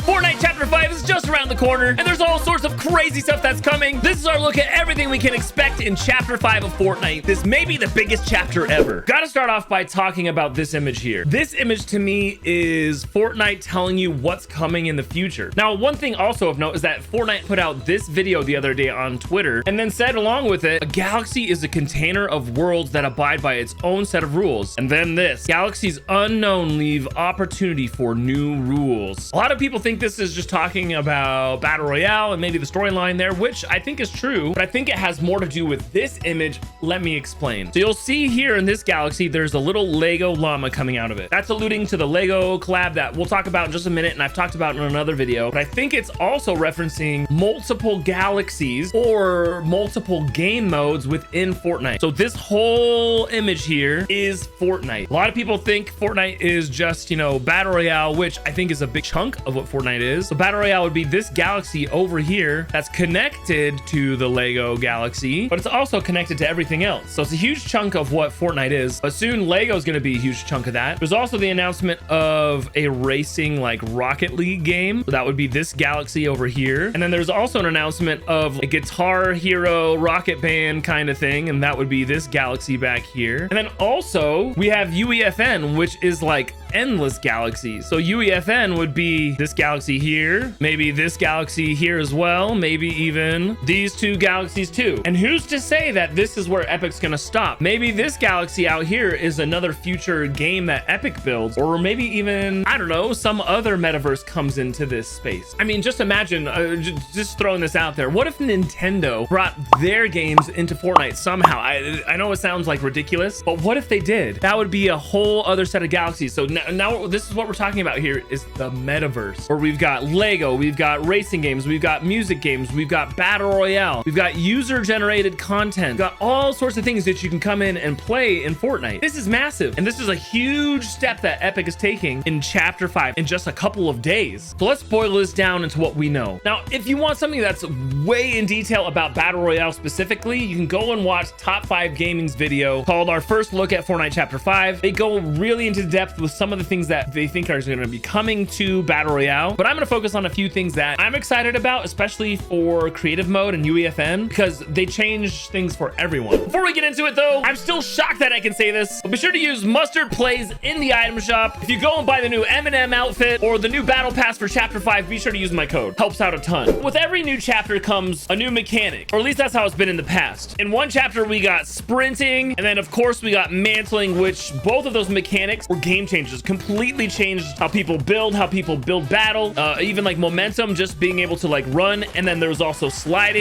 Fortnite Chapter 5 is just around the corner, and there's all sorts of crazy stuff that's coming. This is our look at everything we can expect in Chapter 5 of Fortnite. This may be the biggest chapter ever. Gotta start off by talking about this image here. This image to me is Fortnite telling you what's coming in the future. Now, one thing also of note is that Fortnite put out this video the other day on Twitter and then said along with it, a galaxy is a container of worlds that abide by its own set of rules. And then this, galaxies unknown leave opportunity for new rules. A lot of people think this is just talking about Battle Royale and maybe the storyline there, which I think is true, but I think it has more to do with this image. Let me explain. So you'll see here in this galaxy, there's a little Lego llama coming out of it. That's alluding to the Lego collab that we'll talk about in just a minute, and I've talked about in another video, but I think it's also referencing multiple galaxies or multiple game modes within Fortnite. So this whole image here is Fortnite. A lot of people think Fortnite is just, you know, Battle Royale, which I think is a big chunk of what Fortnite is. So Battle Royale would be this galaxy over here that's connected to the Lego galaxy, but it's also connected to everything else. So it's a huge chunk of what Fortnite is, but soon Lego is going to be a huge chunk of that. There's also the announcement of a racing like Rocket League game. So that would be this galaxy over here. And then there's also an announcement of a Guitar Hero Rocket Band kind of thing, and that would be this galaxy back here. And then also we have UEFN, which is like endless galaxies. So UEFN would be this galaxy here, maybe this galaxy here as well, maybe even these two galaxies too. And who's to say that this is where Epic's gonna stop? Maybe this galaxy out here is another future game that Epic builds, or maybe even, I don't know, some other metaverse comes into this space. I mean, just imagine, just throwing this out there, what if Nintendo brought their games into Fortnite somehow? I know it sounds like ridiculous, but what if they did? That would be a whole other set of galaxies. So now this is what we're talking about here, is the metaverse, where we've got Lego, we've got racing games, we've got music games, we've got Battle Royale, we've got user generated content, we've got all sorts of things that you can come in and play in Fortnite. This is massive, and this is a huge step that Epic is taking in Chapter 5 in just a couple of days. So let's boil this down into what we know. Now, if you want something that's way in detail about Battle Royale specifically, you can go and watch Top 5 Gaming's video called Our First Look at Fortnite Chapter 5. They go really into depth with some of the things that they think are going to be coming to Battle Royale, but I'm going to focus on a few things that I'm excited about, especially for creative mode and UEFN, because they change things for everyone. Before we get into it though, I'm still shocked that I can say this, but be sure to use Mustard Plays in the item shop. If you go and buy the new Eminem outfit or the new battle pass for Chapter 5, be sure to use my code. Helps out a ton. With every new chapter comes a new mechanic, or at least that's how it's been in the past. In one chapter, we got sprinting, and then of course we got mantling, which both of those mechanics were game changers. Completely changed how people build battle, even like momentum, just being able to like run. And then there was also slide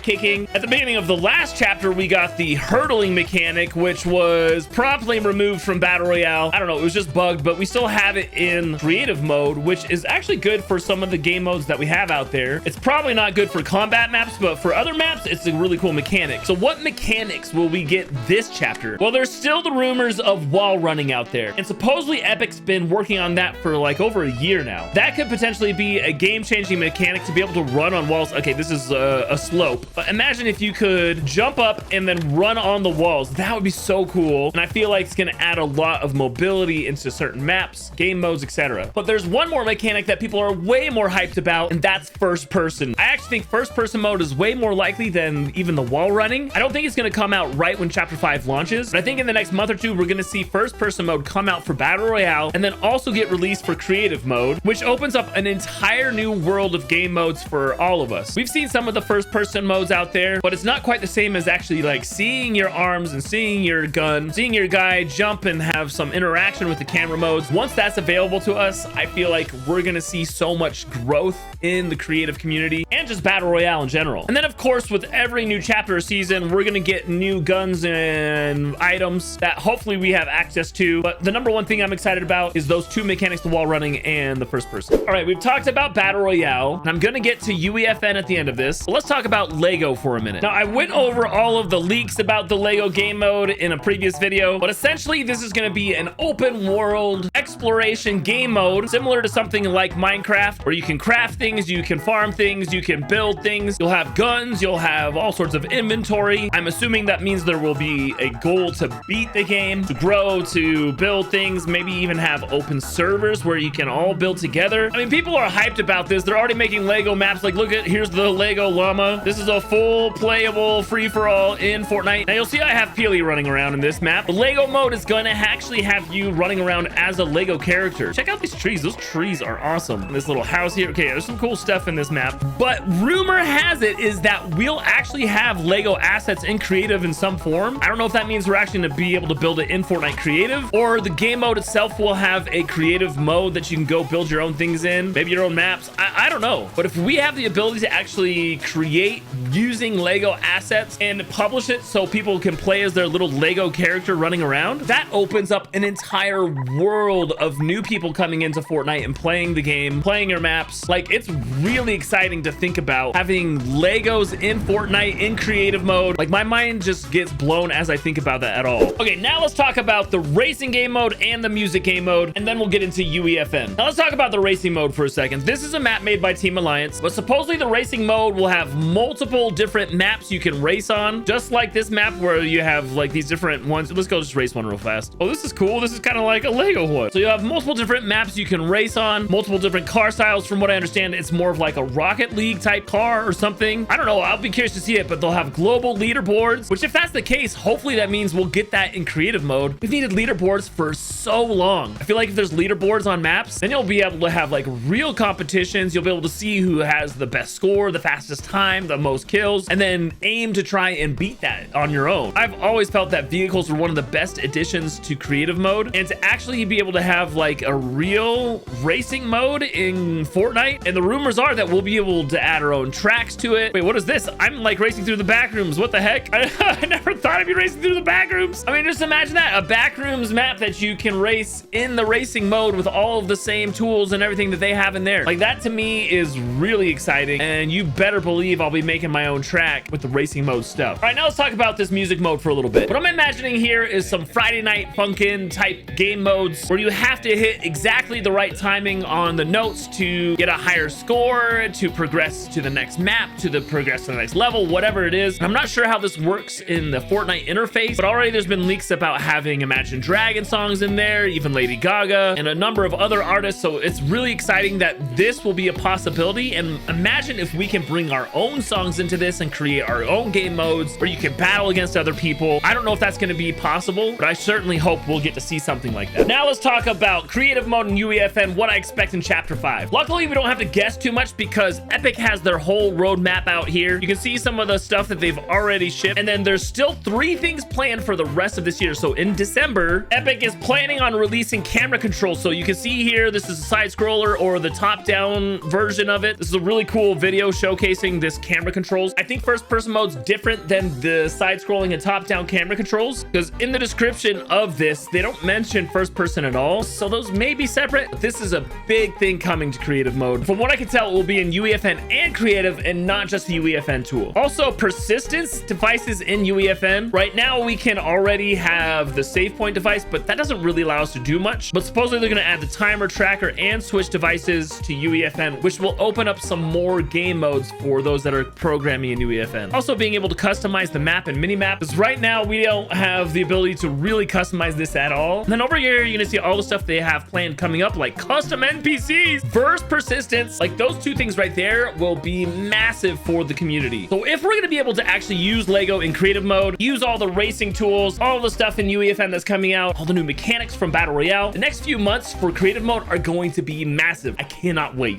kicking. At the beginning of the last chapter, we got the hurdling mechanic, which was promptly removed from Battle Royale. I don't know, it was just bugged, but we still have it in creative mode, which is actually good for some of the game modes that we have out there. It's probably not good for combat maps, but for other maps, it's a really cool mechanic. So what mechanics will we get this chapter? Well, there's still the rumors of wall running out there, and supposedly Epic's been working on that for like over a year now. That could potentially be a game-changing mechanic to be able to run on walls. Okay, this is a slope, but imagine if you could jump up and then run on the walls. That would be so cool, and I feel like it's going to add a lot of mobility into certain maps, game modes, etc. But there's one more mechanic that people are way more hyped about, and that's first person. I actually think first person mode is way more likely than even the wall running. I don't think it's going to come out right when Chapter 5 launches, but I think in the next month or two, we're going to see first person mode come out for Battle Royale, and then also get released for creative mode, which opens up an entire new world of game modes for all of us. We've seen some of the first person modes out there, but it's not quite the same as actually like seeing your arms and seeing your gun, seeing your guy jump and have some interaction with the camera modes. Once that's available to us, I feel like we're gonna see so much growth in the creative community and just Battle Royale in general. And then of course, with every new chapter or season, we're gonna get new guns and items that hopefully we have access to. But the number one thing I'm excited about is those two mechanics, the wall running and the first person. All right, we've talked about Battle Royale, and I'm gonna get to UEFN at the end of this. But let's talk about Lego for a minute. Now, I went over all of the leaks about the Lego game mode in a previous video, but essentially this is gonna be an open world exploration game mode, similar to something like Minecraft, where you can craft things, you can farm things, you can build things, you'll have guns, you'll have all sorts of inventory. I'm assuming that means there will be a goal to beat the game, to grow, to build things, maybe even even have open servers where you can all build together. I mean, people are hyped about this. They're already making Lego maps. Like, look at, here's the Lego llama. This is a full playable free-for-all in Fortnite. Now you'll see I have Peely running around in this map. The Lego mode is going to actually have you running around as a Lego character. Check out these trees. Those trees are awesome. This little house here. Okay, there's some cool stuff in this map. But rumor has it is that we'll actually have Lego assets in creative in some form. I don't know if that means we're actually going to be able to build it in Fortnite creative, or the game mode itself will have a creative mode that you can go build your own things in, maybe your own maps. I don't know. But if we have the ability to actually create using Lego assets and publish it so people can play as their little Lego character running around, that opens up an entire world of new people coming into Fortnite and playing the game, playing your maps. Like, it's really exciting to think about having Legos in Fortnite in creative mode. Like, my mind just gets blown as I think about that at all. Okay, now let's talk about the racing game mode and the music game mode, and then we'll get into UEFN. Now let's talk about the racing mode for a second. This is a map made by Team Alliance, but supposedly the racing mode will have multiple different maps you can race on, just like this map where you have like these different ones. Let's go just race one real fast. Oh, this is cool. This is kind of like a Lego one. So you have multiple different maps you can race on, multiple different car styles. From what I understand, it's more of like a Rocket League type car or something. I don't know. I'll be curious to see it, but they'll have global leaderboards, which if that's the case, hopefully that means we'll get that in creative mode. We've needed leaderboards for so long. I feel like if there's leaderboards on maps, then you'll be able to have like real competitions. You'll be able to see who has the best score, the fastest time, the most kills, and then aim to try and beat that on your own. I've always felt that vehicles were one of the best additions to creative mode, and to actually be able to have like a real racing mode in Fortnite. And the rumors are that we'll be able to add our own tracks to it. Wait, what is this? I'm like racing through the back rooms. What the heck? I never thought I'd be racing through the back rooms. I mean, just imagine that, a back rooms map that you can race in the racing mode with all of the same tools and everything that they have in there. Like, that to me is really exciting, and you better believe I'll be making my own track with the racing mode stuff. All right, now let's talk about this music mode for a little bit. What I'm imagining here is some Friday Night Funkin' type game modes where you have to hit exactly the right timing on the notes to get a higher score, to progress to the next map, to progress to the next level, whatever it is. I'm not sure how this works in the Fortnite interface, but already there's been leaks about having Imagine Dragon songs in there, even Lady Gaga, and a number of other artists. So it's really exciting that this will be a possibility. And imagine if we can bring our own songs into this and create our own game modes where you can battle against other people. I don't know if that's going to be possible, but I certainly hope we'll get to see something like that. Now let's talk about creative mode and UEFN, what I expect in Chapter 5. Luckily, we don't have to guess too much because Epic has their whole roadmap out here. You can see some of the stuff that they've already shipped, and then there's still 3 things planned for the rest of this year. So in December, Epic is planning on releasing camera controls. So you can see here, this is a side scroller or the top-down version of it. This is a really cool video showcasing this camera controls. I think first-person mode's different than the side-scrolling and top-down camera controls, because in the description of this, they don't mention first-person at all. So those may be separate, but this is a big thing coming to creative mode. From what I can tell, it will be in UEFN and creative and not just the UEFN tool. Also, persistence devices in UEFN. Right now, we can already have the save point device, but that doesn't really allow us to do much. But supposedly they're going to add the timer, tracker, and switch devices to UEFN, which will open up some more game modes for those that are programming in UEFN. Also, being able to customize the map and mini map, because right now we don't have the ability to really customize this at all. And then over here, you're going to see all the stuff they have planned coming up, like custom NPCs, versus persistence. Like, those 2 things right there will be massive for the community. So if we're going to be able to actually use Lego in creative mode, use all the racing tools, all the stuff in UEFN that's coming out, all the new mechanics from Battle Royale, the next few months for creative mode are going to be massive. I cannot wait.